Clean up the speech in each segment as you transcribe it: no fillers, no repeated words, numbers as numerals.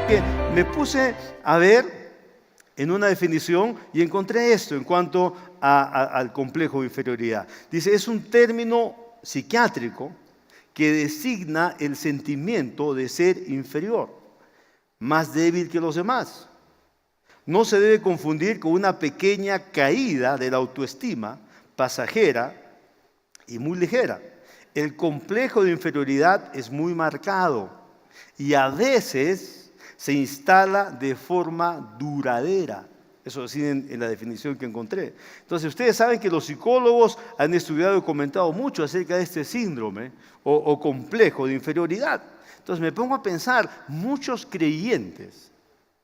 que me puse a ver en una definición y encontré esto en cuanto al complejo de inferioridad. Dice, es un término psiquiátrico que designa el sentimiento de ser inferior, más débil que los demás. No se debe confundir con una pequeña caída de la autoestima, pasajera y muy ligera. El complejo de inferioridad es muy marcado y a veces se instala de forma duradera. Eso deciden en la definición que encontré. Entonces, ustedes saben que los psicólogos han estudiado y comentado mucho acerca de este síndrome o complejo de inferioridad. Entonces, me pongo a pensar, muchos creyentes,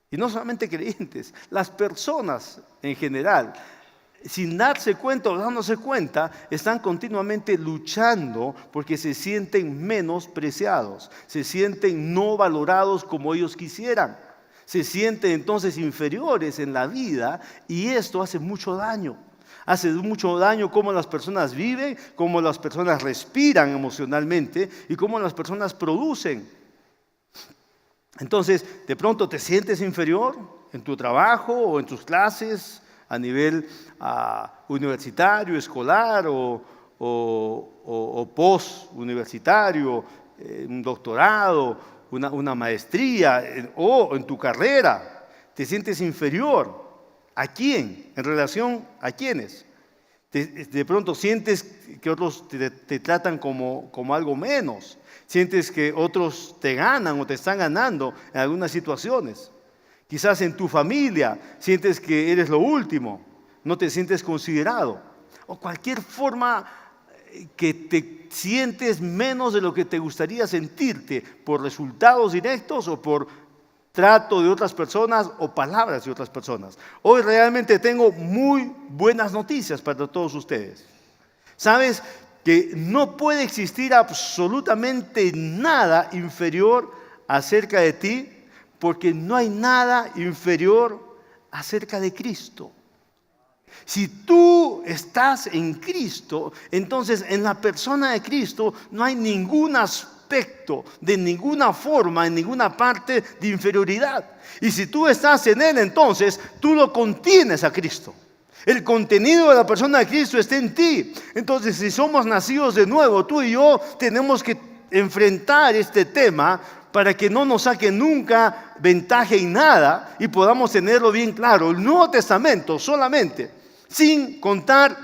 y no solamente creyentes, las personas en general, sin darse cuenta o dándose cuenta, están continuamente luchando porque se sienten menospreciados, se sienten no valorados como ellos quisieran. Se sienten entonces inferiores en la vida y esto hace mucho daño. Hace mucho daño cómo las personas viven, cómo las personas respiran emocionalmente y cómo las personas producen. Entonces, de pronto te sientes inferior en tu trabajo o en tus clases a nivel universitario, escolar o post-universitario, un doctorado, una maestría o en tu carrera. Te sientes inferior. ¿A quién? ¿En relación a quiénes? De pronto sientes que otros te tratan como algo menos. Sientes que otros te ganan o te están ganando en algunas situaciones. Quizás en tu familia sientes que eres lo último. No te sientes considerado. O cualquier forma que te sientes menos de lo que te gustaría sentirte por resultados directos o por trato de otras personas o palabras de otras personas. Hoy realmente tengo muy buenas noticias para todos ustedes. ¿Sabes? Que no puede existir absolutamente nada inferior acerca de ti, porque no hay nada inferior acerca de Cristo. Si tú estás en Cristo, entonces en la persona de Cristo no hay ningún aspecto, de ninguna forma, en ninguna parte de inferioridad. Y si tú estás en Él, entonces tú lo contienes a Cristo. El contenido de la persona de Cristo está en ti. Entonces, si somos nacidos de nuevo, tú y yo tenemos que enfrentar este tema para que no nos saque nunca ventaja en nada y podamos tenerlo bien claro. El Nuevo Testamento solamente, sin contar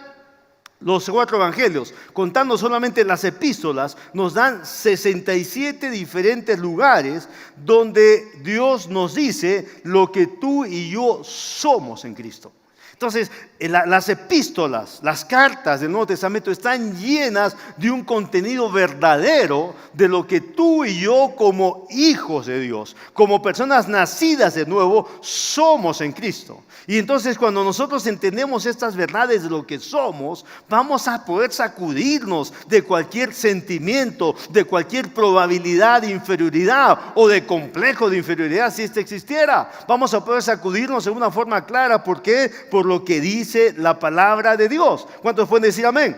los 4 evangelios, contando solamente las epístolas, nos dan 67 diferentes lugares donde Dios nos dice lo que tú y yo somos en Cristo. Entonces, las epístolas, las cartas del Nuevo Testamento están llenas de un contenido verdadero de lo que tú y yo como hijos de Dios, como personas nacidas de nuevo, somos en Cristo. Y entonces cuando nosotros entendemos estas verdades de lo que somos, vamos a poder sacudirnos de cualquier sentimiento, de cualquier probabilidad de inferioridad o de complejo de inferioridad si este existiera. Vamos a poder sacudirnos de una forma clara. ¿Por qué? Por lo que dice la palabra de Dios. ¿Cuántos pueden decir amén?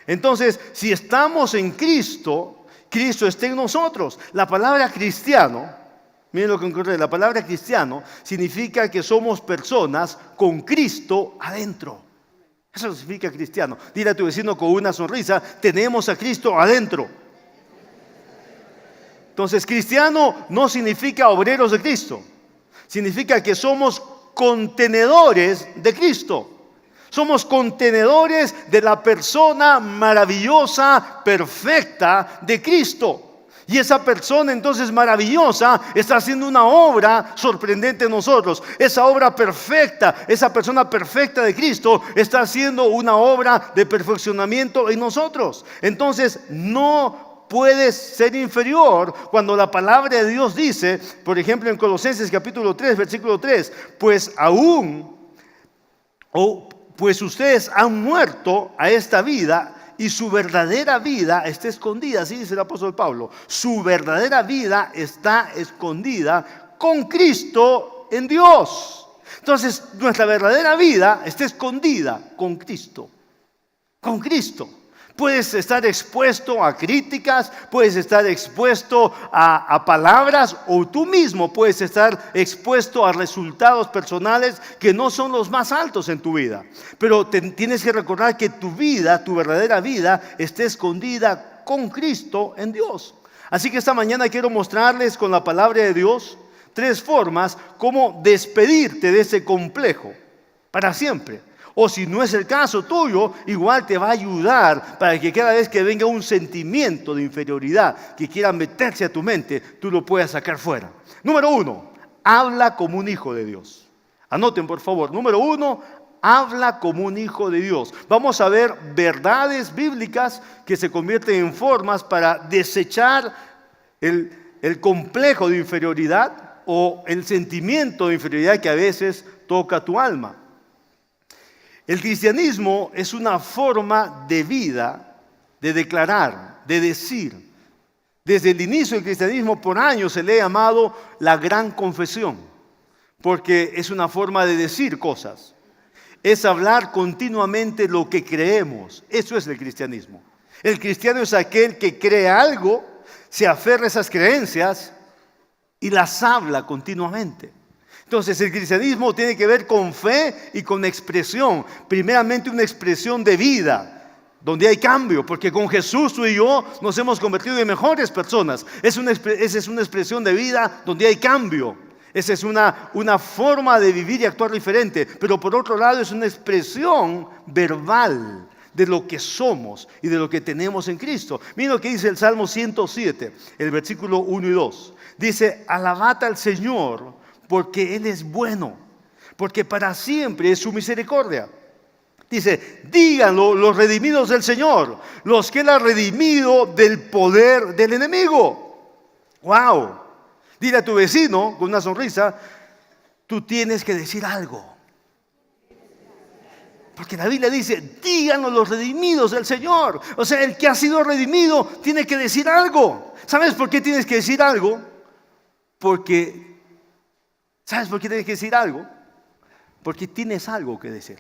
Entonces, si estamos en Cristo, Cristo está en nosotros. La palabra cristiano, miren lo que encontré, la palabra cristiano significa que somos personas con Cristo adentro. Eso significa cristiano. Dile a tu vecino con una sonrisa, tenemos a Cristo adentro. Entonces, cristiano no significa obreros de Cristo. Significa que somos contenedores de Cristo. Somos contenedores de la persona maravillosa, perfecta de Cristo. Y esa persona entonces maravillosa está haciendo una obra sorprendente en nosotros. Esa obra perfecta, esa persona perfecta de Cristo está haciendo una obra de perfeccionamiento en nosotros. Entonces no puedes ser inferior cuando la palabra de Dios dice, por ejemplo en Colosenses capítulo 3, versículo 3, pues ustedes han muerto a esta vida y su verdadera vida está escondida, así dice el apóstol Pablo, su verdadera vida está escondida con Cristo en Dios. Entonces nuestra verdadera vida está escondida con Cristo, Puedes estar expuesto a críticas, puedes estar expuesto a palabras, o tú mismo puedes estar expuesto a resultados personales que no son los más altos en tu vida. Pero tienes que recordar que tu vida, tu verdadera vida, está escondida con Cristo en Dios. Así que esta mañana quiero mostrarles con la palabra de Dios 3 formas cómo despedirte de ese complejo para siempre. O si no es el caso tuyo, igual te va a ayudar para que cada vez que venga un sentimiento de inferioridad que quiera meterse a tu mente, tú lo puedas sacar fuera. Número 1, habla como un hijo de Dios. Anoten por favor. Número 1, habla como un hijo de Dios. Vamos a ver verdades bíblicas que se convierten en formas para desechar el complejo de inferioridad o el sentimiento de inferioridad que a veces toca tu alma. El cristianismo es una forma de vida, de declarar, de decir. Desde el inicio del cristianismo por años se le ha llamado la gran confesión, porque es una forma de decir cosas. Es hablar continuamente lo que creemos. Eso es el cristianismo. El cristiano es aquel que cree algo, se aferra a esas creencias y las habla continuamente. Entonces el cristianismo tiene que ver con fe y con expresión. Primeramente una expresión de vida, donde hay cambio, porque con Jesús tú y yo nos hemos convertido en mejores personas. Esa es una expresión de vida donde hay cambio. Esa es una forma de vivir y actuar diferente. Pero por otro lado es una expresión verbal de lo que somos y de lo que tenemos en Cristo. Mira lo que dice el Salmo 107, el versículo 1 y 2. Dice, alabad al Señor, porque Él es bueno, porque para siempre es su misericordia. Dice, díganlo los redimidos del Señor, los que Él ha redimido del poder del enemigo. ¡Wow! Dile a tu vecino con una sonrisa, tú tienes que decir algo. Porque la Biblia dice, díganlo los redimidos del Señor. O sea, el que ha sido redimido tiene que decir algo. ¿Sabes por qué tienes que decir algo? ¿Sabes por qué tienes que decir algo? Porque tienes algo que decir.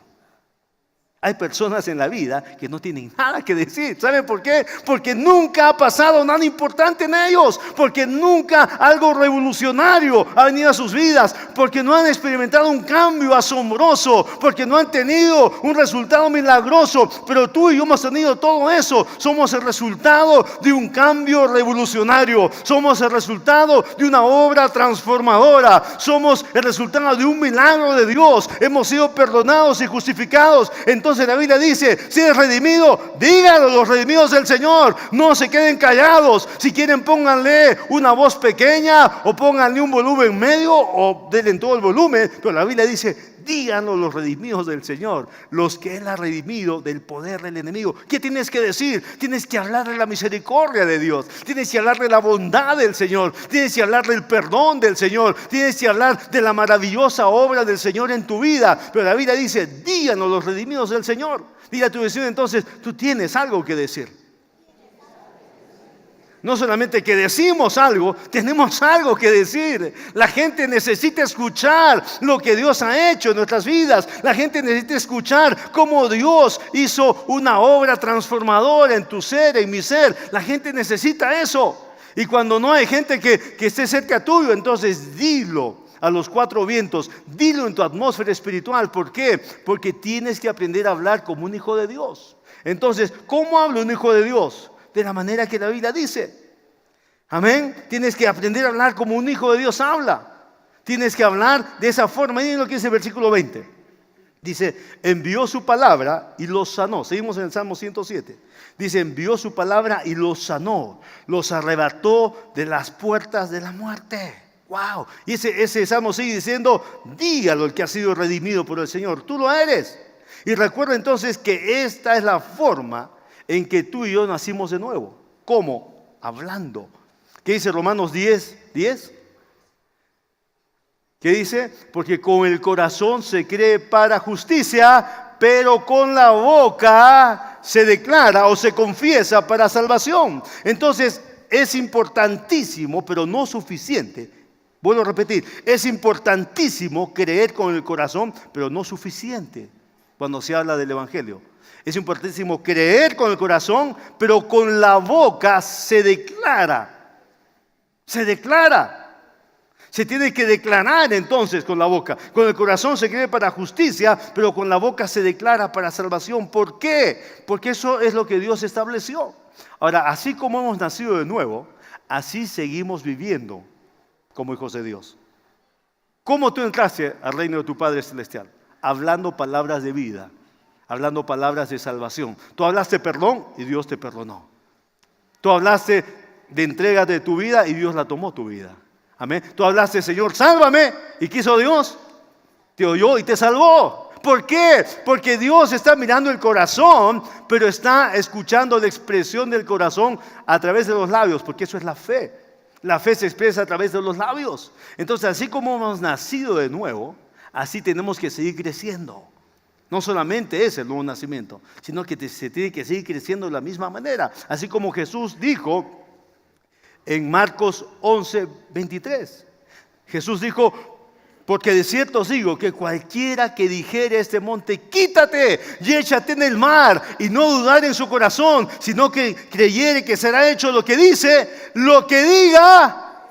Hay personas en la vida que no tienen nada que decir. ¿Saben por qué? Porque nunca ha pasado nada importante en ellos. Porque nunca algo revolucionario ha venido a sus vidas. Porque no han experimentado un cambio asombroso. Porque no han tenido un resultado milagroso. Pero tú y yo hemos tenido todo eso. Somos el resultado de un cambio revolucionario. Somos el resultado de una obra transformadora. Somos el resultado de un milagro de Dios. Hemos sido perdonados y justificados. Entonces la Biblia dice, si eres redimido, díganlo los redimidos del Señor. No se queden callados. Si quieren pónganle una voz pequeña o pónganle un volumen medio o denle todo el volumen. Pero la Biblia dice, díganlo los redimidos del Señor, los que Él ha redimido del poder del enemigo. ¿Qué tienes que decir? Tienes que hablar de la misericordia de Dios. Tienes que hablar de la bondad del Señor. Tienes que hablar del perdón del Señor. Tienes que hablar de la maravillosa obra del Señor en tu vida. Pero la Biblia dice, díganlo los redimidos del Señor. Dile a tu vecino entonces, tú tienes algo que decir. No solamente que decimos algo, tenemos algo que decir. La gente necesita escuchar lo que Dios ha hecho en nuestras vidas. La gente necesita escuchar cómo Dios hizo una obra transformadora en tu ser, en mi ser. La gente necesita eso. Y cuando no hay gente que esté cerca tuyo, entonces dilo a los 4 vientos. Dilo en tu atmósfera espiritual. ¿Por qué? Porque tienes que aprender a hablar como un hijo de Dios. Entonces, ¿cómo habla un hijo de Dios? De la manera que la Biblia dice. Amén. Tienes que aprender a hablar como un hijo de Dios habla. Tienes que hablar de esa forma. Miren lo que dice el versículo 20. Dice, envió su palabra y los sanó. Seguimos en el Salmo 107. Dice, envió su palabra y los sanó. Los arrebató de las puertas de la muerte. Wow. Y ese Salmo sigue diciendo, dígalo el que ha sido redimido por el Señor. Tú lo eres. Y recuerda entonces que esta es la forma en que tú y yo nacimos de nuevo. ¿Cómo? Hablando. ¿Qué dice Romanos 10:10? ¿Qué dice? Porque con el corazón se cree para justicia, pero con la boca se declara o se confiesa para salvación. Entonces es importantísimo, pero no suficiente. Vuelvo a repetir, es importantísimo creer con el corazón, pero no suficiente cuando se habla del Evangelio. Es importantísimo creer con el corazón, pero con la boca se declara. Se declara. Se tiene que declarar entonces con la boca. Con el corazón se cree para justicia, pero con la boca se declara para salvación. ¿Por qué? Porque eso es lo que Dios estableció. Ahora, así como hemos nacido de nuevo, así seguimos viviendo como hijos de Dios. ¿Cómo tú entraste al reino de tu Padre Celestial? Hablando palabras de vida, hablando palabras de salvación. Tú hablaste perdón y Dios te perdonó. Tú hablaste de entrega de tu vida y Dios la tomó tu vida. Amén. Tú hablaste, Señor, sálvame, y quiso Dios, te oyó y te salvó. ¿Por qué? Porque Dios está mirando el corazón, pero está escuchando la expresión del corazón a través de los labios, porque eso es la fe. La fe se expresa a través de los labios. Entonces, así como hemos nacido de nuevo, así tenemos que seguir creciendo. No solamente es el nuevo nacimiento, sino que se tiene que seguir creciendo de la misma manera. Así como Jesús dijo en Marcos 11:23. Jesús dijo, porque de cierto os digo que cualquiera que dijere a este monte, quítate y échate en el mar, y no dudar en su corazón, sino que creyere que será hecho lo que dice, lo que diga,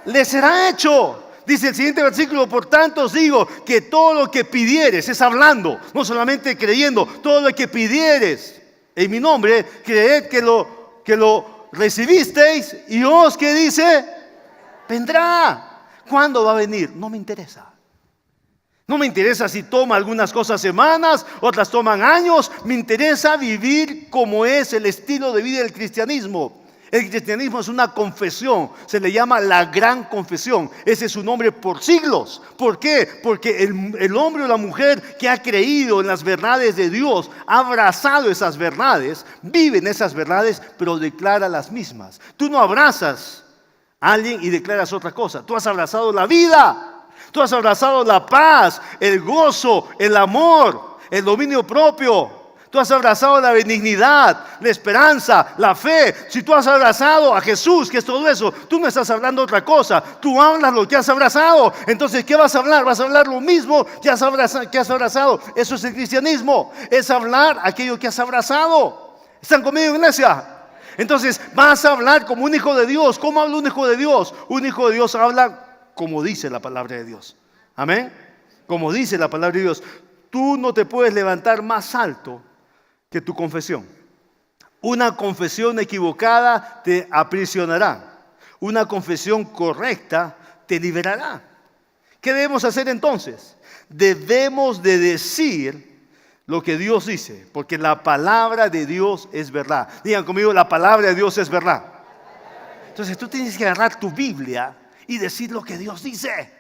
le será hecho. Dice el siguiente versículo, por tanto os digo que todo lo que pidieres, es hablando, no solamente creyendo, todo lo que pidieres en mi nombre, creed que lo recibisteis, y os, ¿qué dice? Vendrá. ¿Cuándo va a venir? No me interesa. No me interesa si toma algunas cosas semanas, otras toman años. Me interesa vivir como es el estilo de vida del cristianismo. El cristianismo es una confesión, se le llama la gran confesión. Ese es su nombre por siglos. ¿Por qué? Porque el hombre o la mujer que ha creído en las verdades de Dios, ha abrazado esas verdades, vive en esas verdades, pero declara las mismas. Tú no abrazas a alguien y declaras otra cosa. Tú has abrazado la vida, tú has abrazado la paz, el gozo, el amor, el dominio propio. Tú has abrazado la benignidad, la esperanza, la fe. Si tú has abrazado a Jesús, que es todo eso, tú no estás hablando otra cosa. Tú hablas lo que has abrazado. Entonces, ¿qué vas a hablar? Vas a hablar lo mismo que has abrazado. Eso es el cristianismo. Es hablar aquello que has abrazado. ¿Están conmigo, iglesia? Entonces, vas a hablar como un hijo de Dios. ¿Cómo habla un hijo de Dios? Un hijo de Dios habla como dice la palabra de Dios. Amén. Como dice la palabra de Dios. Tú no te puedes levantar más alto que tu confesión. Una confesión equivocada te aprisionará. Una confesión correcta te liberará. ¿Qué debemos hacer entonces? Debemos de decir lo que Dios dice, porque la palabra de Dios es verdad. Digan conmigo, la palabra de Dios es verdad. Entonces tú tienes que agarrar tu Biblia y decir lo que Dios dice.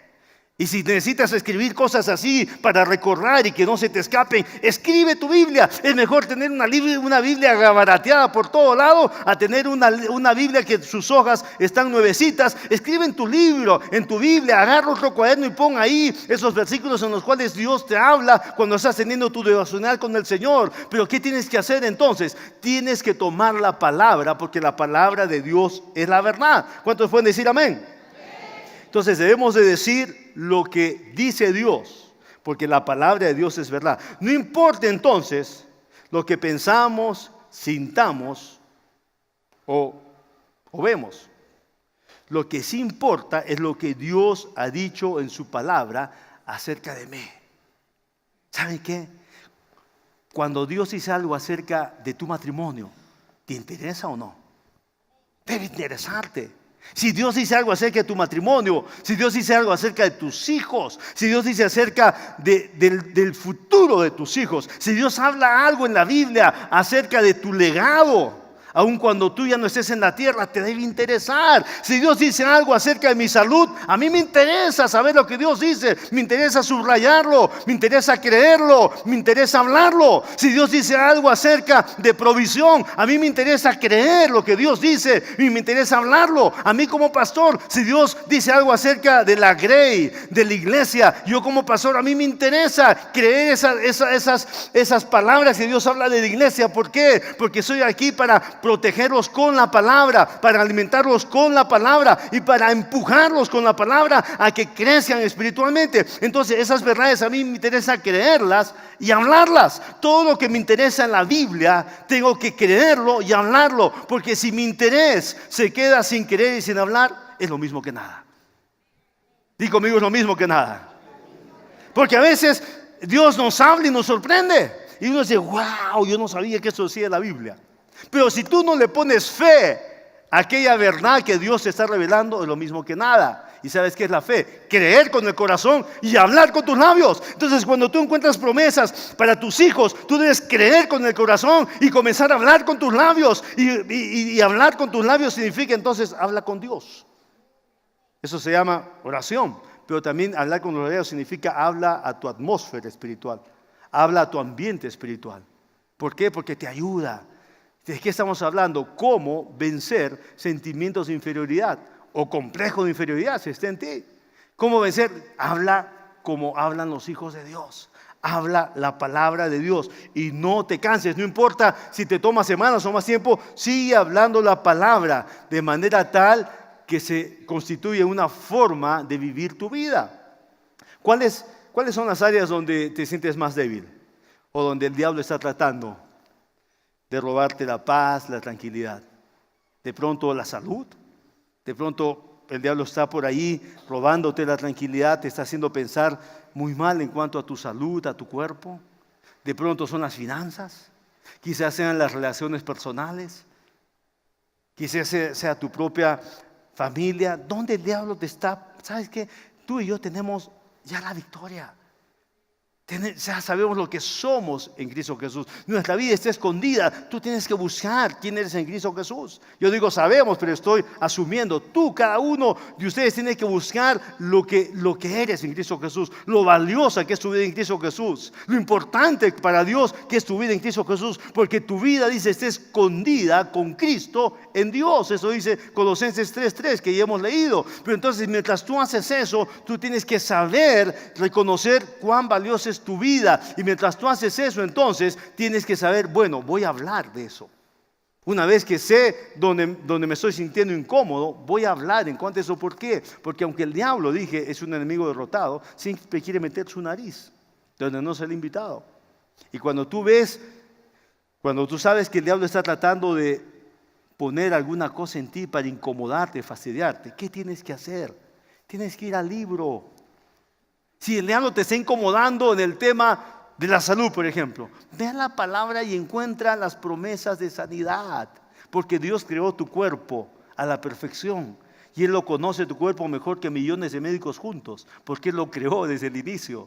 Y si necesitas escribir cosas así para recordar y que no se te escapen, escribe tu Biblia. Es mejor tener una Biblia gabarateada por todo lado a tener una Biblia que sus hojas están nuevecitas. Escribe en tu libro, en tu Biblia, agarra otro cuaderno y pon ahí esos versículos en los cuales Dios te habla cuando estás teniendo tu devocional con el Señor. Pero ¿qué tienes que hacer entonces? Tienes que tomar la palabra, porque la palabra de Dios es la verdad. ¿Cuántos pueden decir amén? Entonces debemos de decir lo que dice Dios, porque la palabra de Dios es verdad. No importa entonces lo que pensamos, sintamos o vemos. Lo que sí importa es lo que Dios ha dicho en su palabra acerca de mí. ¿Saben qué? Cuando Dios dice algo acerca de tu matrimonio, ¿te interesa o no? Debe interesarte. Si Dios dice algo acerca de tu matrimonio, si Dios dice algo acerca de tus hijos, si Dios dice acerca del futuro de tus hijos, si Dios habla algo en la Biblia acerca de tu legado, aun cuando tú ya no estés en la tierra, te debe interesar. Si Dios dice algo acerca de mi salud, a mí me interesa saber lo que Dios dice. Me interesa subrayarlo, me interesa creerlo, me interesa hablarlo. Si Dios dice algo acerca de provisión, a mí me interesa creer lo que Dios dice y me interesa hablarlo. A mí como pastor, si Dios dice algo acerca de la Grey, de la iglesia, yo como pastor, a mí me interesa creer esas palabras que Dios habla de la iglesia. ¿Por qué? Porque soy aquí para protegerlos con la palabra, para alimentarlos con la palabra y para empujarlos con la palabra a que crezcan espiritualmente. Entonces esas verdades a mí me interesa creerlas y hablarlas. Todo lo que me interesa en la Biblia tengo que creerlo y hablarlo, porque si mi interés se queda sin creer y sin hablar, es lo mismo que nada. Di conmigo, es lo mismo que nada. Porque a veces Dios nos habla y nos sorprende y uno dice, wow, yo no sabía que eso decía la Biblia. Pero si tú no le pones fe a aquella verdad que Dios te está revelando, es lo mismo que nada. ¿Y sabes qué es la fe? Creer con el corazón y hablar con tus labios. Entonces cuando tú encuentras promesas para tus hijos, tú debes creer con el corazón y comenzar a hablar con tus labios. Y hablar con tus labios significa entonces habla con Dios. Eso se llama oración. Pero también hablar con los labios significa habla a tu atmósfera espiritual. Habla a tu ambiente espiritual. ¿Por qué? Porque te ayuda. ¿De qué estamos hablando? ¿Cómo vencer sentimientos de inferioridad o complejo de inferioridad si está en ti? ¿Cómo vencer? Habla como hablan los hijos de Dios. Habla la palabra de Dios y no te canses. No importa si te toma semanas o más tiempo, sigue hablando la palabra de manera tal que se constituye una forma de vivir tu vida. ¿Cuáles son las áreas donde te sientes más débil o donde el diablo está tratando de robarte la paz, la tranquilidad? De pronto la salud, de pronto el diablo está por ahí robándote la tranquilidad, te está haciendo pensar muy mal en cuanto a tu salud, a tu cuerpo. De pronto son las finanzas, quizás sean las relaciones personales, quizás sea tu propia familia, donde el diablo te está. ¿Sabes qué? Tú y yo tenemos ya la victoria. Ya sabemos lo que somos en Cristo Jesús. Nuestra vida está escondida. Tú tienes que buscar quién eres en Cristo Jesús. Yo digo sabemos, pero estoy asumiendo. Tú, cada uno de ustedes tiene que buscar lo que eres en Cristo Jesús. Lo valiosa que es tu vida en Cristo Jesús. Lo importante para Dios que es tu vida en Cristo Jesús. Porque tu vida, dice, está escondida con Cristo en Dios. Eso dice Colosenses 3:3 que ya hemos leído. Pero entonces mientras tú haces eso, tú tienes que saber, reconocer cuán valioso es tu vida. Y mientras tú haces eso, entonces tienes que saber, bueno, voy a hablar de eso. Una vez que sé donde me estoy sintiendo incómodo, voy a hablar en cuanto a eso. ¿Por qué? Porque aunque el diablo, dije, es un enemigo derrotado, siempre quiere meter su nariz donde no se le ha invitado. Y cuando tú sabes que el diablo está tratando de poner alguna cosa en ti para incomodarte, fastidiarte, ¿qué tienes que hacer? Tienes que ir al libro. Si el diablo te está incomodando en el tema de la salud, por ejemplo, ve a la palabra y encuentra las promesas de sanidad. Porque Dios creó tu cuerpo a la perfección. Y Él lo conoce, tu cuerpo, mejor que millones de médicos juntos. Porque Él lo creó desde el inicio.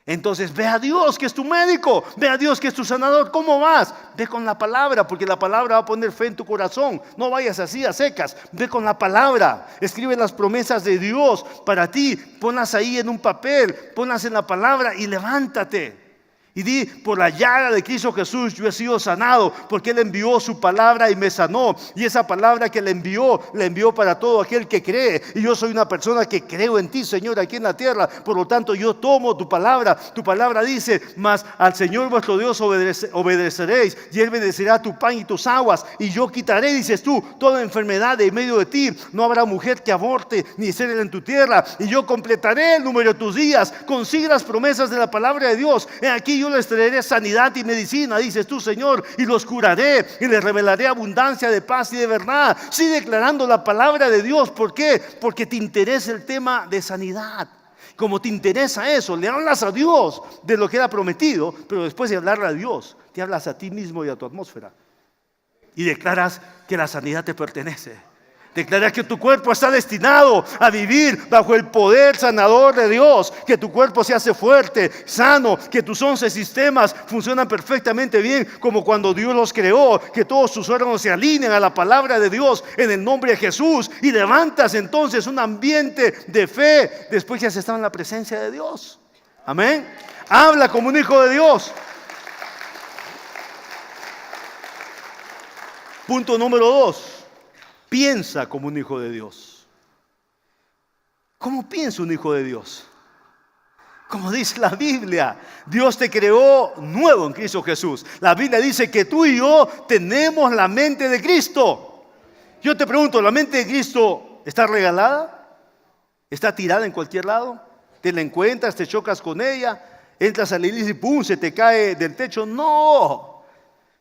Entonces ve a Dios que es tu médico, ve a Dios que es tu sanador. ¿Cómo vas? Ve con la palabra, porque la palabra va a poner fe en tu corazón. No vayas así a secas, ve con la palabra. Escribe las promesas de Dios para ti, ponlas ahí en un papel, ponlas en la palabra y levántate. Y di, por la llaga de Cristo Jesús yo he sido sanado, porque Él envió su palabra y me sanó. Y esa palabra que le envió para todo aquel que cree. Y yo soy una persona que creo en ti, Señor, aquí en la tierra. Por lo tanto, yo tomo tu palabra. Tu palabra dice, mas al Señor vuestro Dios obedeceréis, y Él bendecirá tu pan y tus aguas. Y yo quitaré, dices tú, toda enfermedad de en medio de ti. No habrá mujer que aborte, ni estéril en tu tierra. Y yo completaré el número de tus días. Consigue las promesas de la palabra de Dios. Aquí yo les traeré sanidad y medicina, dices tú, Señor, y los curaré y les revelaré abundancia de paz y de verdad. Sigue declarando la palabra de Dios. ¿Por qué? Porque te interesa el tema de sanidad. Como te interesa eso, le hablas a Dios de lo que Él ha prometido, pero después de hablarle a Dios, te hablas a ti mismo y a tu atmósfera. Y declaras que la sanidad te pertenece. Declara que tu cuerpo está destinado a vivir bajo el poder sanador de Dios. Que tu cuerpo se hace fuerte, sano. Que tus 11 sistemas funcionan perfectamente bien como cuando Dios los creó. Que todos tus órganos se alineen a la palabra de Dios en el nombre de Jesús. Y levantas entonces un ambiente de fe después que has estado en la presencia de Dios. Amén. Habla como un hijo de Dios. Punto número 2. Piensa como un hijo de Dios. ¿Cómo piensa un hijo de Dios? Como dice la Biblia, Dios te creó nuevo en Cristo Jesús. La Biblia dice que tú y yo tenemos la mente de Cristo. Yo te pregunto, ¿la mente de Cristo está regalada? ¿Está tirada en cualquier lado? ¿Te la encuentras, te chocas con ella? ¿Entras a la iglesia y pum, se te cae del techo? No.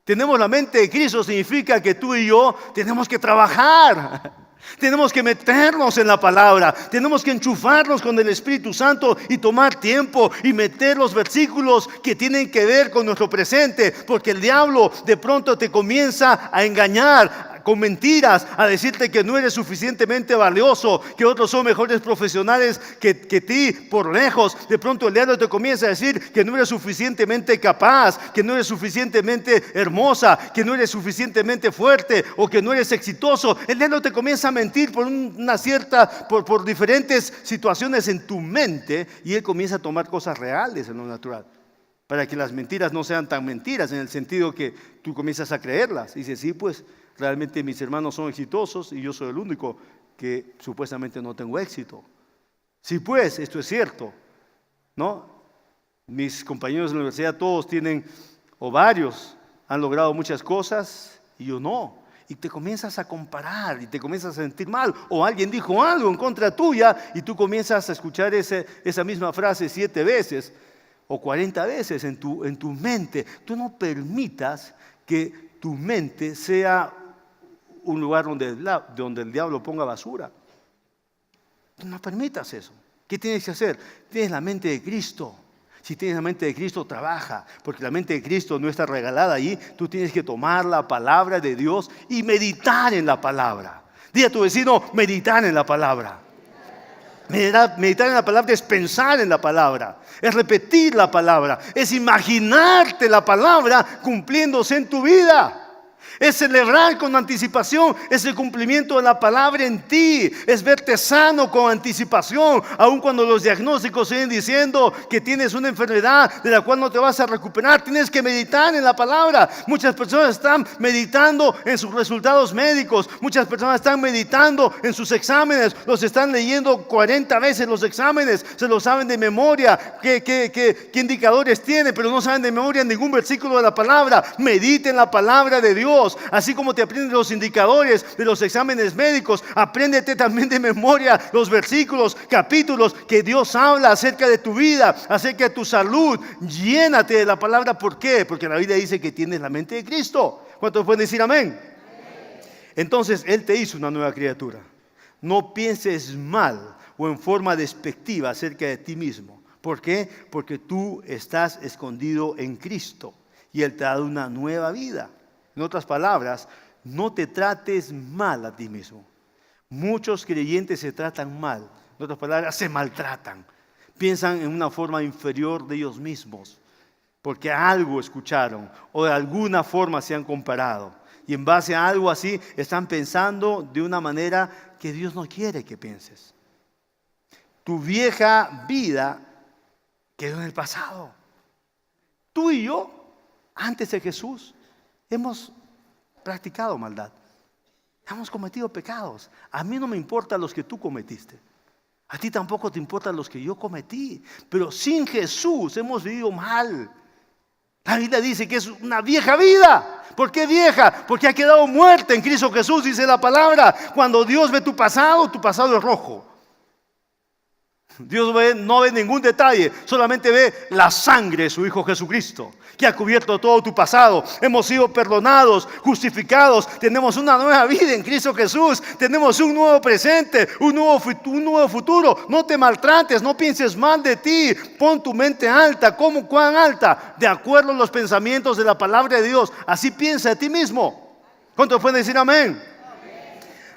Tenemos la mente de Cristo, significa que tú y yo tenemos que trabajar. Tenemos que meternos en la palabra, tenemos que enchufarnos con el Espíritu Santo y tomar tiempo y meter los versículos que tienen que ver con nuestro presente, porque el diablo de pronto te comienza a engañar con mentiras, a decirte que no eres suficientemente valioso, que otros son mejores profesionales que ti por lejos. De pronto el diablo te comienza a decir que no eres suficientemente capaz, que no eres suficientemente hermosa, que no eres suficientemente fuerte o que no eres exitoso. El diablo te comienza a mentir por diferentes situaciones en tu mente, y él comienza a tomar cosas reales en lo natural, para que las mentiras no sean tan mentiras, en el sentido que tú comienzas a creerlas. Y dices, sí, pues realmente mis hermanos son exitosos y yo soy el único que supuestamente no tengo éxito. Sí, pues esto es cierto, ¿no? Mis compañeros de la universidad todos tienen, o varios, han logrado muchas cosas y yo no. Y te comienzas a comparar y te comienzas a sentir mal. O alguien dijo algo en contra tuya y tú comienzas a escuchar esa misma frase 7 veces o 40 veces en tu mente. Tú no permitas que tu mente sea un lugar donde el diablo ponga basura. No permitas eso. ¿Qué tienes que hacer? Tienes la mente de Cristo. Si tienes la mente de Cristo, trabaja, porque la mente de Cristo no está regalada allí. Tú tienes que tomar la palabra de Dios y meditar en la palabra. Dile a tu vecino, meditar en la palabra. Meditar en la palabra es pensar en la palabra, es repetir la palabra, es imaginarte la palabra cumpliéndose en tu vida. Es celebrar con anticipación ese cumplimiento de la palabra en ti. Es verte sano con anticipación, aun cuando los diagnósticos siguen diciendo que tienes una enfermedad de la cual no te vas a recuperar. Tienes que meditar en la palabra. Muchas personas están meditando en sus resultados médicos. Muchas personas están meditando en sus exámenes. Los están leyendo 40 veces los exámenes. Se los saben de memoria. ¿Qué indicadores tienen? Pero no saben de memoria ningún versículo de la palabra. Medite en la palabra de Dios. Así como te aprendes los indicadores de los exámenes médicos, apréndete también de memoria los versículos, capítulos que Dios habla acerca de tu vida, acerca de tu salud. Llénate de la palabra. ¿Por qué? Porque la Biblia dice que tienes la mente de Cristo. ¿Cuántos pueden decir amén? Entonces Él te hizo una nueva criatura. No pienses mal o en forma despectiva acerca de ti mismo. ¿Por qué? Porque tú estás escondido en Cristo y Él te ha dado una nueva vida. En otras palabras, no te trates mal a ti mismo. Muchos creyentes se tratan mal. En otras palabras, se maltratan. Piensan en una forma inferior de ellos mismos, porque algo escucharon o de alguna forma se han comparado. Y en base a algo así, están pensando de una manera que Dios no quiere que pienses. Tu vieja vida quedó en el pasado. Tú y yo, antes de Jesús, hemos practicado maldad. Hemos cometido pecados. A mí no me importan los que tú cometiste. A ti tampoco te importan los que yo cometí. Pero sin Jesús hemos vivido mal. La Biblia dice que es una vieja vida. ¿Por qué vieja? Porque ha quedado muerta en Cristo Jesús, dice la palabra. Cuando Dios ve tu pasado es rojo. Dios no ve ningún detalle, solamente ve la sangre de su Hijo Jesucristo, que ha cubierto todo tu pasado. Hemos sido perdonados, justificados, tenemos una nueva vida en Cristo Jesús, tenemos un nuevo presente, un nuevo futuro. No te maltrates, no pienses mal de ti, pon tu mente alta. ¿Cómo? ¿Cuán alta? De acuerdo a los pensamientos de la palabra de Dios. Así piensa de ti mismo. ¿Cuántos pueden decir amén?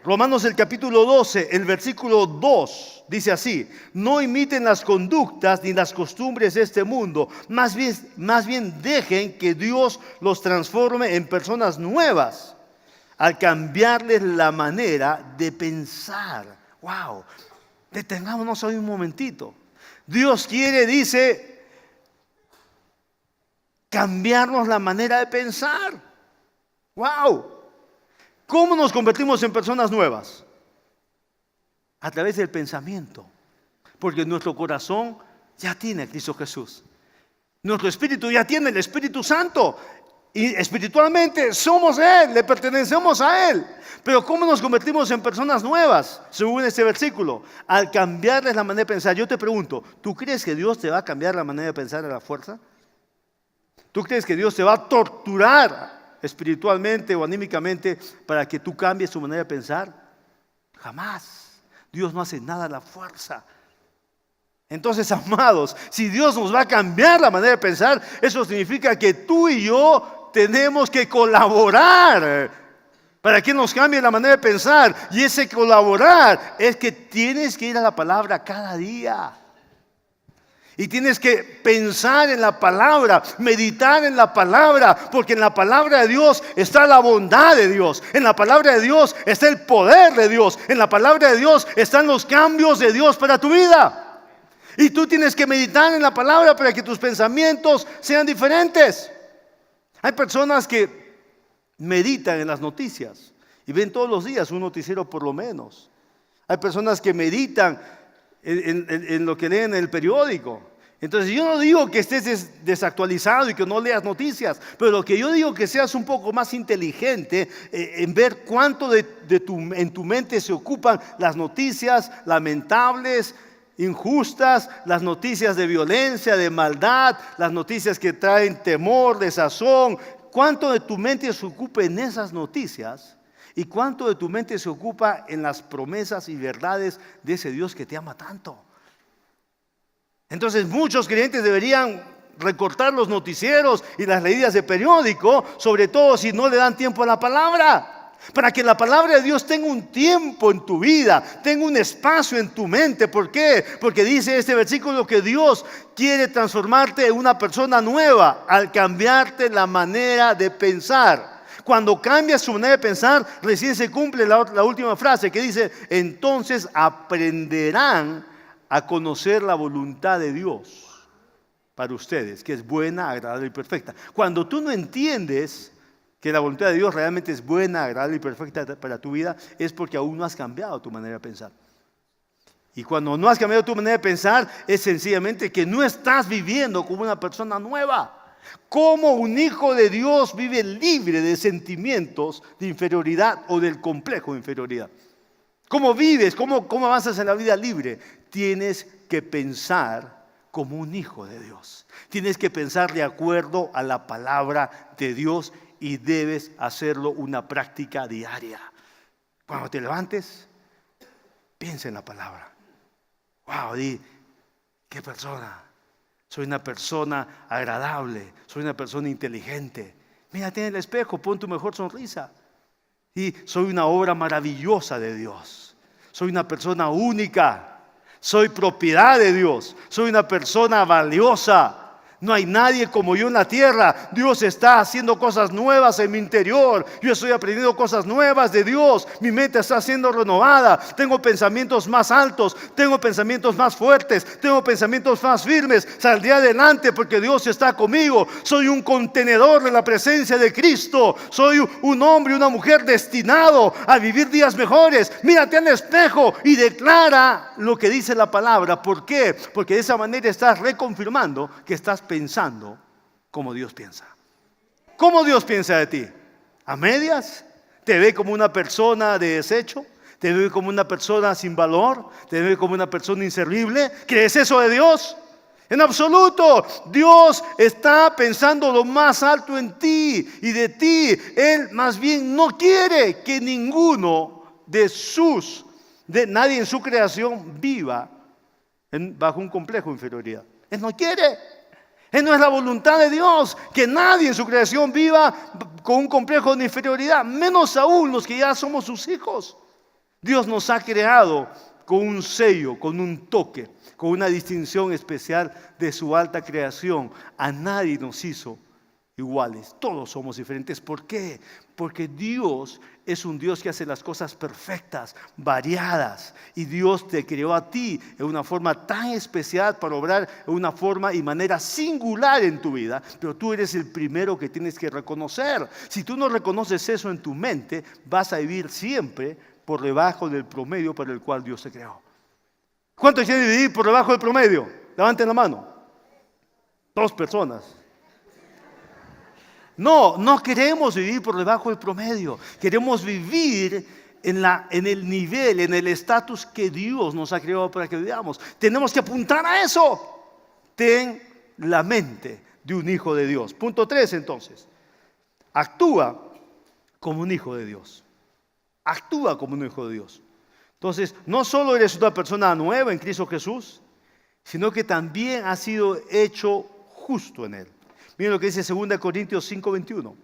Romanos el capítulo 12, el versículo 2, dice así: no imiten las conductas ni las costumbres de este mundo, más bien dejen que Dios los transforme en personas nuevas al cambiarles la manera de pensar. Wow, detengámonos hoy un momentito. Dios quiere, dice, cambiarnos la manera de pensar. Wow. ¿Cómo nos convertimos en personas nuevas? A través del pensamiento. Porque nuestro corazón ya tiene a Cristo Jesús. Nuestro espíritu ya tiene el Espíritu Santo. Y espiritualmente somos Él, le pertenecemos a Él. Pero ¿cómo nos convertimos en personas nuevas? Según este versículo, al cambiarles la manera de pensar. Yo te pregunto, ¿tú crees que Dios te va a cambiar la manera de pensar a la fuerza? ¿Tú crees que Dios te va a torturar espiritualmente o anímicamente para que tú cambies tu manera de pensar? Jamás. Dios no hace nada a la fuerza. Entonces, amados, si Dios nos va a cambiar la manera de pensar, eso significa que tú y yo tenemos que colaborar para que nos cambie la manera de pensar. Y ese colaborar es que tienes que ir a la palabra cada día. Y tienes que pensar en la palabra, meditar en la palabra, porque en la palabra de Dios está la bondad de Dios. En la palabra de Dios está el poder de Dios. En la palabra de Dios están los cambios de Dios para tu vida. Y tú tienes que meditar en la palabra para que tus pensamientos sean diferentes. Hay personas que meditan en las noticias y ven todos los días un noticiero por lo menos. Hay personas que meditan en lo que leen en el periódico. Entonces yo no digo que estés desactualizado y que no leas noticias, pero lo que yo digo que seas un poco más inteligente en ver cuánto en tu mente se ocupan las noticias lamentables, injustas, las noticias de violencia, de maldad, las noticias que traen temor, desazón. ¿Cuánto de tu mente se ocupa en esas noticias? ¿Y cuánto de tu mente se ocupa en las promesas y verdades de ese Dios que te ama tanto? Entonces muchos creyentes deberían recortar los noticieros y las leídas de periódico, sobre todo si no le dan tiempo a la palabra. Para que la palabra de Dios tenga un tiempo en tu vida, tenga un espacio en tu mente. ¿Por qué? Porque dice este versículo que Dios quiere transformarte en una persona nueva al cambiarte la manera de pensar. Cuando cambias tu manera de pensar, recién se cumple la última frase que dice: entonces aprenderán a conocer la voluntad de Dios para ustedes, que es buena, agradable y perfecta. Cuando tú no entiendes que la voluntad de Dios realmente es buena, agradable y perfecta para tu vida, es porque aún no has cambiado tu manera de pensar. Y cuando no has cambiado tu manera de pensar, es sencillamente que no estás viviendo como una persona nueva. Como un hijo de Dios vive libre de sentimientos de inferioridad o del complejo de inferioridad. ¿Cómo vives? ¿Cómo avanzas en la vida libre? Tienes que pensar como un hijo de Dios. Tienes que pensar de acuerdo a la palabra de Dios. Y debes hacerlo una práctica diaria. Cuando te levantes, piensa en la palabra. Wow, di, qué persona. Soy una persona agradable. Soy una persona inteligente. Mírate en el espejo, pon tu mejor sonrisa. Y soy una obra maravillosa de Dios. Soy una persona única. Soy propiedad de Dios. Soy una persona valiosa. No hay nadie como yo en la tierra. Dios está haciendo cosas nuevas en mi interior. Yo estoy aprendiendo cosas nuevas de Dios. Mi mente está siendo renovada. Tengo pensamientos más altos. Tengo pensamientos más fuertes. Tengo pensamientos más firmes. Saldré adelante porque Dios está conmigo. Soy un contenedor de la presencia de Cristo. Soy un hombre y una mujer destinado a vivir días mejores. Mírate al espejo y declara lo que dice la palabra. ¿Por qué? Porque de esa manera estás reconfirmando que estás pensando como Dios piensa. ¿Cómo Dios piensa de ti? ¿A medias? ¿Te ve como una persona de desecho? ¿Te ve como una persona sin valor? ¿Te ve como una persona inservible? ¿Crees eso de Dios? En absoluto. Dios está pensando lo más alto en ti y de ti. Él más bien no quiere que ninguno de nadie en su creación viva bajo un complejo de inferioridad. Él no quiere. No es la voluntad de Dios que nadie en su creación viva con un complejo de inferioridad, menos aún los que ya somos sus hijos. Dios nos ha creado con un sello, con un toque, con una distinción especial de su alta creación. A nadie nos hizo iguales, todos somos diferentes. ¿Por qué? Porque Dios es un Dios que hace las cosas perfectas, variadas, y Dios te creó a ti en una forma tan especial para obrar en una forma y manera singular en tu vida, pero tú eres el primero que tienes que reconocer. Si tú no reconoces eso en tu mente, vas a vivir siempre por debajo del promedio para el cual Dios te creó. ¿Cuántos quieren vivir por debajo del promedio? Levanten la mano. 2 personas. No queremos vivir por debajo del promedio. Queremos vivir en el nivel, en el estatus que Dios nos ha creado para que vivamos. Tenemos que apuntar a eso. Ten la mente de un hijo de Dios. Punto 3, entonces. Actúa como un hijo de Dios. Actúa como un hijo de Dios. Entonces, no solo eres una persona nueva en Cristo Jesús, sino que también has sido hecho justo en Él. Miren lo que dice 2 Corintios 5:21.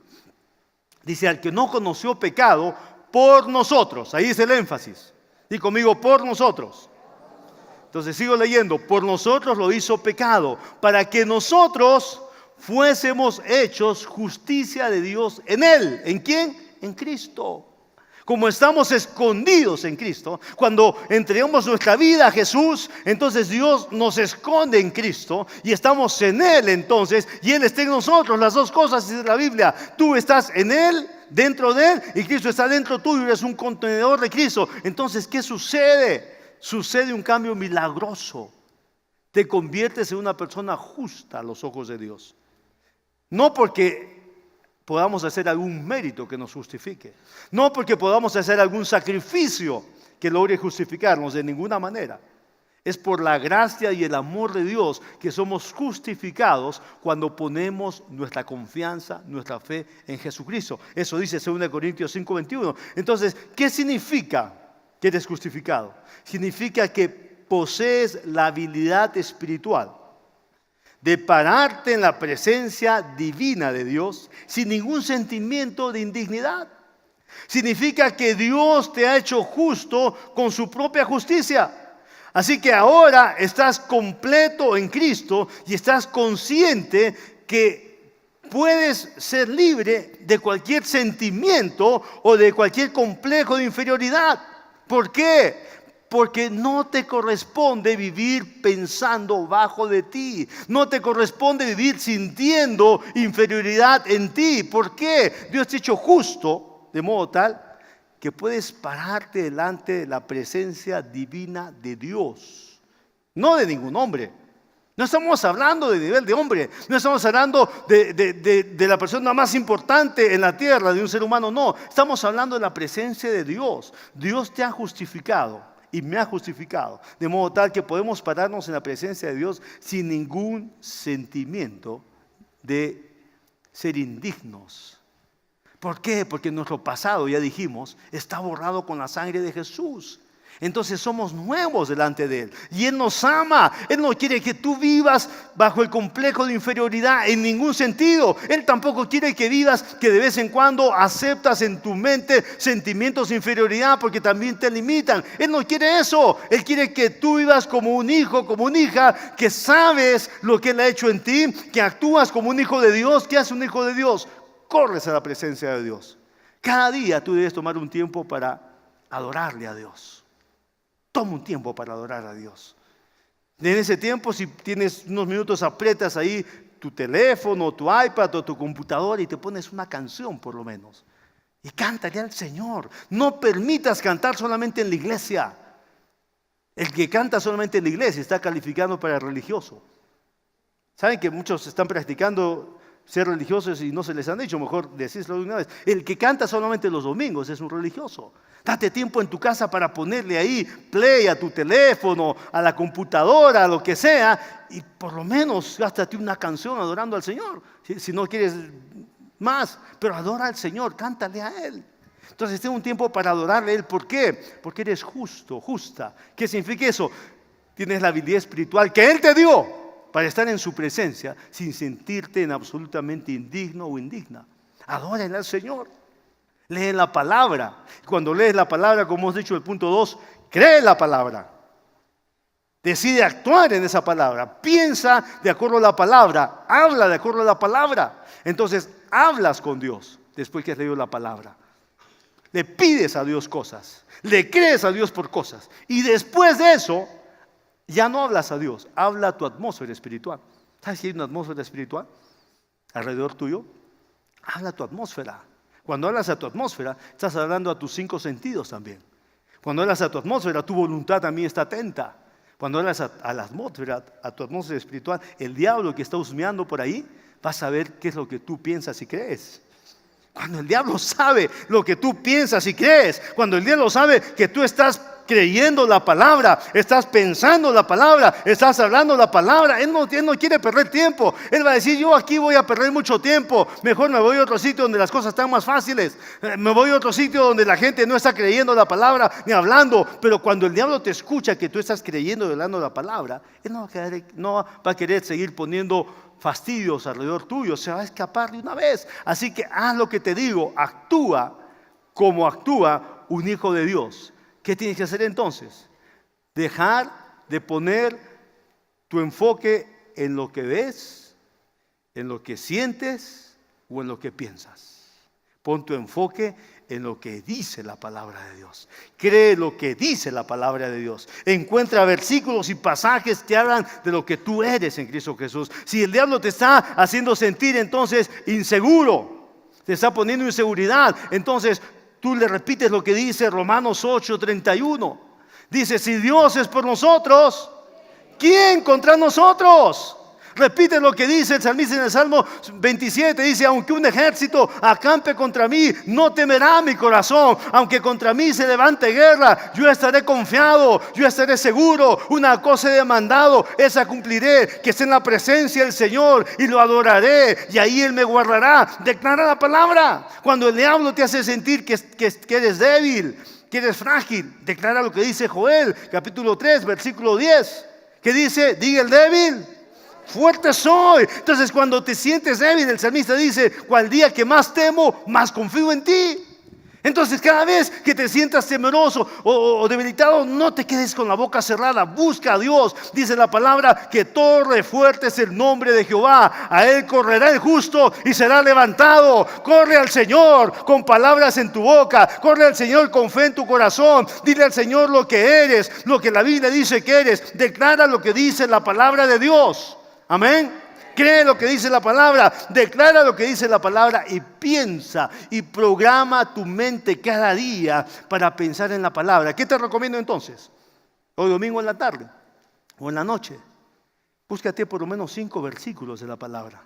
Dice, al que no conoció pecado, por nosotros. Ahí es el énfasis. Di conmigo, por nosotros. Entonces sigo leyendo. Por nosotros lo hizo pecado, para que nosotros fuésemos hechos justicia de Dios en Él. ¿En quién? En Cristo. Como estamos escondidos en Cristo, cuando entregamos nuestra vida a Jesús, entonces Dios nos esconde en Cristo y estamos en Él entonces, y Él está en nosotros. Las dos cosas dice la Biblia. Tú estás en Él, dentro de Él, y Cristo está dentro tuyo, eres un contenedor de Cristo. Entonces, ¿qué sucede? Sucede un cambio milagroso. Te conviertes en una persona justa a los ojos de Dios. No porque podamos hacer algún mérito que nos justifique. No porque podamos hacer algún sacrificio que logre justificarnos, de ninguna manera. Es por la gracia y el amor de Dios que somos justificados cuando ponemos nuestra confianza, nuestra fe en Jesucristo. Eso dice 2 Corintios 5:21. Entonces, ¿qué significa que eres justificado? Significa que posees la habilidad espiritual de pararte en la presencia divina de Dios sin ningún sentimiento de indignidad. Significa que Dios te ha hecho justo con su propia justicia. Así que ahora estás completo en Cristo y estás consciente que puedes ser libre de cualquier sentimiento o de cualquier complejo de inferioridad. ¿Por qué? Porque no te corresponde vivir pensando bajo de ti. No te corresponde vivir sintiendo inferioridad en ti. ¿Por qué? Dios te ha hecho justo de modo tal que puedes pararte delante de la presencia divina de Dios. No de ningún hombre. No estamos hablando de nivel de hombre. No estamos hablando de la persona más importante en la tierra, de un ser humano. No, estamos hablando de la presencia de Dios. Dios te ha justificado. Y me ha justificado, de modo tal que podemos pararnos en la presencia de Dios sin ningún sentimiento de ser indignos. ¿Por qué? Porque nuestro pasado, ya dijimos, está borrado con la sangre de Jesús. Entonces somos nuevos delante de Él. Y Él nos ama. Él no quiere que tú vivas bajo el complejo de inferioridad en ningún sentido. Él tampoco quiere que vivas que de vez en cuando aceptas en tu mente sentimientos de inferioridad porque también te limitan. Él no quiere eso. Él quiere que tú vivas como un hijo, como una hija, que sabes lo que Él ha hecho en ti, que actúas como un hijo de Dios. ¿Qué hace un hijo de Dios? Corres a la presencia de Dios. Cada día tú debes tomar un tiempo para adorarle a Dios. Toma un tiempo para adorar a Dios. En ese tiempo, si tienes unos minutos, aprietas ahí tu teléfono, tu iPad o tu computadora y te pones una canción por lo menos. Y cántale al Señor. No permitas cantar solamente en la iglesia. El que canta solamente en la iglesia está calificando para religioso. ¿Saben que muchos están practicando ser religiosos y no se les han dicho? Mejor decírselo de una vez. El que canta solamente los domingos es un religioso. Date tiempo en tu casa para ponerle ahí play a tu teléfono, a la computadora, a lo que sea, y por lo menos gástate una canción adorando al Señor. Si no quieres más, pero adora al Señor, cántale a Él. Entonces ten un tiempo para adorarle a Él. ¿Por qué? Porque eres justo, justa. ¿Qué significa eso? Tienes la habilidad espiritual que Él te dio para estar en su presencia sin sentirte en absolutamente indigno o indigna. Adórale al Señor. Lee la palabra. Cuando lees la palabra, como hemos dicho en el punto 2, cree la palabra. Decide actuar en esa palabra. Piensa de acuerdo a la palabra. Habla de acuerdo a la palabra. Entonces, hablas con Dios después que has leído la palabra. Le pides a Dios cosas. Le crees a Dios por cosas. Y después de eso, ya no hablas a Dios. Habla a tu atmósfera espiritual. ¿Sabes si hay una atmósfera espiritual alrededor tuyo? Habla a tu atmósfera. Cuando hablas a tu atmósfera, estás hablando a tus 5 sentidos también. Cuando hablas a tu atmósfera, tu voluntad también está atenta. Cuando hablas a la atmósfera, a tu atmósfera espiritual, el diablo que está husmeando por ahí, vas a ver qué es lo que tú piensas y crees. Cuando el diablo sabe lo que tú piensas y crees, cuando el diablo sabe que tú estás creyendo la palabra, estás pensando la palabra, estás hablando la palabra, él no quiere perder tiempo. Él va a decir, yo aquí voy a perder mucho tiempo, mejor me voy a otro sitio donde las cosas están más fáciles, me voy a otro sitio donde la gente no está creyendo la palabra ni hablando. Pero cuando el diablo te escucha que tú estás creyendo y hablando la palabra, él no va a querer seguir poniendo fastidios alrededor tuyo, se va a escapar de una vez. Así que haz lo que te digo, actúa como actúa un hijo de Dios. ¿Qué tienes que hacer entonces? Dejar de poner tu enfoque en lo que ves, en lo que sientes o en lo que piensas. Pon tu enfoque en lo que dice la palabra de Dios. Cree lo que dice la palabra de Dios. Encuentra versículos y pasajes que hablan de lo que tú eres en Cristo Jesús. Si el diablo te está haciendo sentir entonces inseguro, te está poniendo inseguridad, entonces tú le repites lo que dice Romanos 8:31. Dice, si Dios es por nosotros, ¿quién contra nosotros? Repite lo que dice el salmista en el Salmo 27. Dice, aunque un ejército acampe contra mí, no temerá mi corazón. Aunque contra mí se levante guerra, yo estaré confiado, yo estaré seguro. Una cosa he demandado, esa cumpliré, que esté en la presencia del Señor y lo adoraré, y ahí Él me guardará. Declara la palabra. Cuando el diablo te hace sentir que eres débil, que eres frágil, declara lo que dice Joel, capítulo 3, versículo 10. ¿Qué dice? Diga el débil, fuerte soy. Entonces cuando te sientes débil, el salmista dice, cual día que más temo, más confío en ti. Entonces cada vez que te sientas temeroso o debilitado, no te quedes con la boca cerrada, busca a Dios. Dice la palabra que torre fuerte es el nombre de Jehová, a Él correrá el justo y será levantado. Corre al Señor con palabras en tu boca, corre al Señor con fe en tu corazón. Dile al Señor lo que eres, lo que la Biblia dice que eres. Declara lo que dice la palabra de Dios. Amén. Cree lo que dice la palabra, declara lo que dice la palabra y piensa y programa tu mente cada día para pensar en la palabra. ¿Qué te recomiendo entonces? Hoy domingo en la tarde o en la noche, búscate por lo menos 5 versículos de la palabra,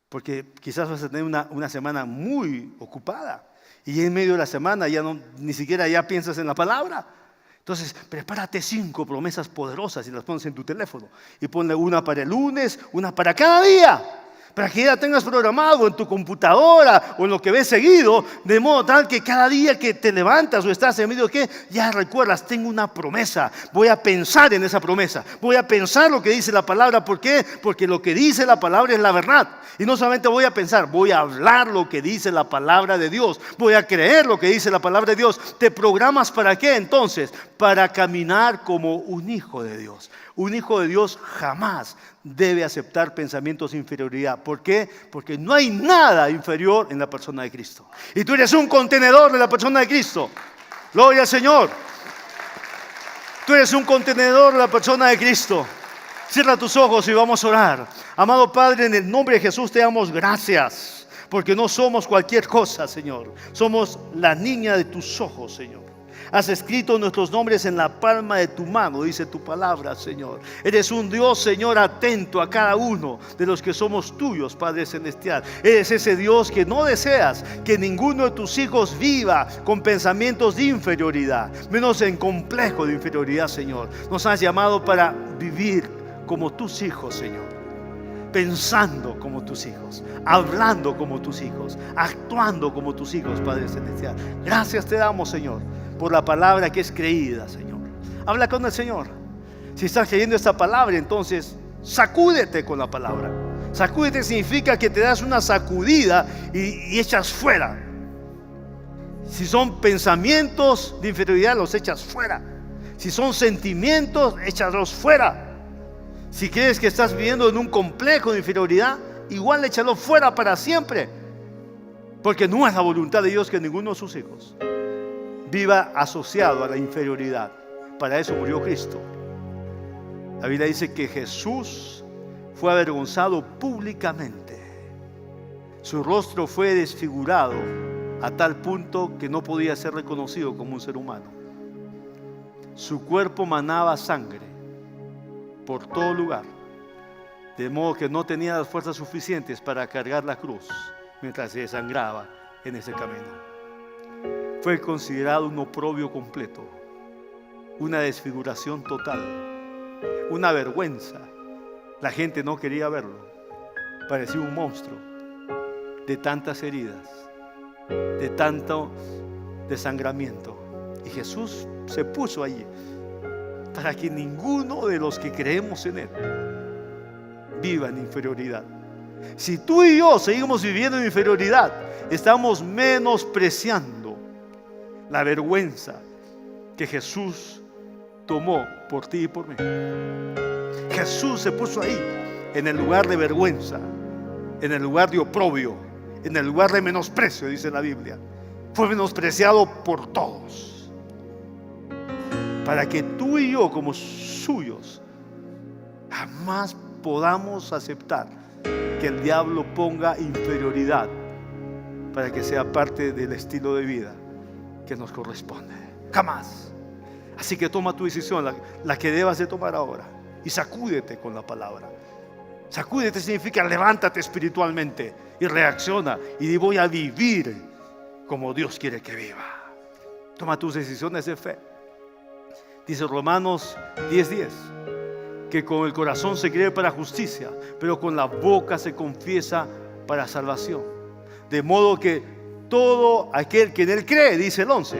porque quizás vas a tener una semana muy ocupada y en medio de la semana ya ni siquiera ya piensas en la palabra. Entonces, prepárate 5 promesas poderosas y las pones en tu teléfono. Y ponle una para el lunes, una para cada día. Para que ya tengas programado en tu computadora o en lo que ves seguido, de modo tal que cada día que te levantas o estás en medio que ya recuerdas, tengo una promesa. Voy a pensar en esa promesa. Voy a pensar lo que dice la palabra. ¿Por qué? Porque lo que dice la palabra es la verdad. Y no solamente voy a pensar, voy a hablar lo que dice la palabra de Dios. Voy a creer lo que dice la palabra de Dios. ¿Te programas para qué entonces? Para caminar como un hijo de Dios. Un hijo de Dios jamás debe aceptar pensamientos de inferioridad. ¿Por qué? Porque no hay nada inferior en la persona de Cristo. Y tú eres un contenedor de la persona de Cristo. Gloria al Señor. Tú eres un contenedor de la persona de Cristo. Cierra tus ojos y vamos a orar. Amado Padre, en el nombre de Jesús te damos gracias. Porque no somos cualquier cosa, Señor. Somos la niña de tus ojos, Señor. Has escrito nuestros nombres en la palma de tu mano, dice tu palabra, Señor. Eres un Dios, Señor, atento a cada uno de los que somos tuyos, Padre Celestial. Eres ese Dios que no deseas que ninguno de tus hijos viva con pensamientos de inferioridad, menos en complejo de inferioridad, Señor. Nos has llamado para vivir como tus hijos, Señor. Pensando como tus hijos, hablando como tus hijos, actuando como tus hijos, Padre Celestial. Gracias te damos, Señor, por la palabra que es creída, Señor. Habla con el Señor. Si estás creyendo esta palabra, entonces sacúdete con la palabra. Sacúdete significa que te das una sacudida y echas fuera. Si son pensamientos de inferioridad, los echas fuera. Si son sentimientos, échalos fuera. Si crees que estás viviendo en un complejo de inferioridad, igual échalo fuera para siempre. Porque no es la voluntad de Dios que ninguno de sus hijos viva asociado a la inferioridad. Para eso murió Cristo. La Biblia dice que Jesús fue avergonzado públicamente. Su rostro fue desfigurado a tal punto que no podía ser reconocido como un ser humano. Su cuerpo manaba sangre. por todo lugar, de modo que no tenía las fuerzas suficientes para cargar la cruz mientras se desangraba en ese camino. Fue considerado un oprobio completo, una desfiguración total, una vergüenza. La gente no quería verlo. Parecía un monstruo de tantas heridas, de tanto desangramiento. Y Jesús se puso allí para que ninguno de los que creemos en Él viva en inferioridad. Si tú y yo seguimos viviendo en inferioridad, estamos menospreciando la vergüenza que Jesús tomó por ti y por mí. Jesús se puso ahí, en el lugar de vergüenza, en el lugar de oprobio, en el lugar de menosprecio, dice la Biblia. Fue menospreciado por todos, para que tú y yo, como suyos, jamás podamos aceptar que el diablo ponga inferioridad para que sea parte del estilo de vida que nos corresponde. Jamás. Así que toma tu decisión, la que debas de tomar ahora, y sacúdete con la palabra. Sacúdete significa levántate espiritualmente y reacciona y di: voy a vivir como Dios quiere que viva. Toma tus decisiones de fe. Dice Romanos 10:10 que con el corazón se cree para justicia, pero con la boca se confiesa para salvación. De modo que todo aquel que en Él cree, dice el 11,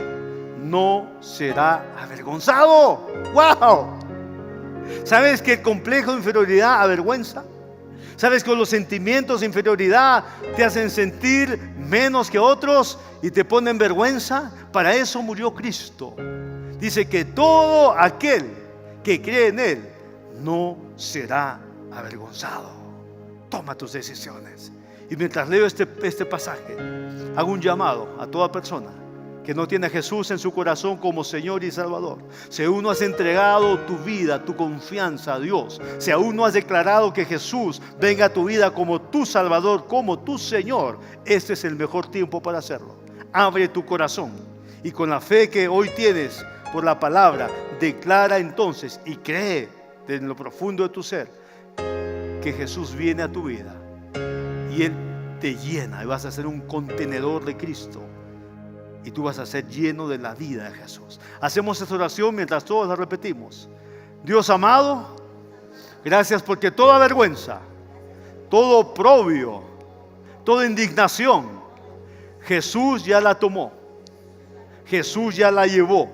no será avergonzado. ¡Wow! ¿Sabes que el complejo de inferioridad avergüenza? ¿Sabes que los sentimientos de inferioridad te hacen sentir menos que otros y te ponen vergüenza? Para eso murió Cristo. Dice que todo aquel que cree en Él no será avergonzado. Toma tus decisiones. Y mientras leo este pasaje, hago un llamado a toda persona que no tiene a Jesús en su corazón como Señor y Salvador. Si aún no has entregado tu vida, tu confianza a Dios, si aún no has declarado que Jesús venga a tu vida como tu Salvador, como tu Señor, este es el mejor tiempo para hacerlo. Abre tu corazón y con la fe que hoy tienes por la palabra, declara entonces y cree en lo profundo de tu ser que Jesús viene a tu vida y Él te llena y vas a ser un contenedor de Cristo. Y tú vas a ser lleno de la vida de Jesús. Hacemos esta oración mientras todos la repetimos. Dios amado, gracias porque toda vergüenza, todo oprobio, toda indignación, Jesús ya la tomó. Jesús ya la llevó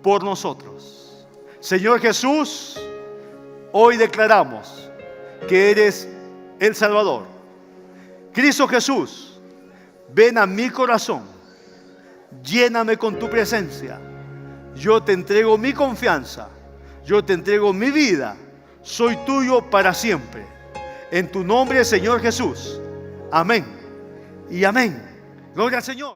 por nosotros. Señor Jesús, hoy declaramos que eres el Salvador. Cristo Jesús, ven a mi corazón. Lléname con tu presencia. Yo te entrego mi confianza. Yo te entrego mi vida. Soy tuyo para siempre. En tu nombre, Señor Jesús. Amén y amén. Gloria al Señor.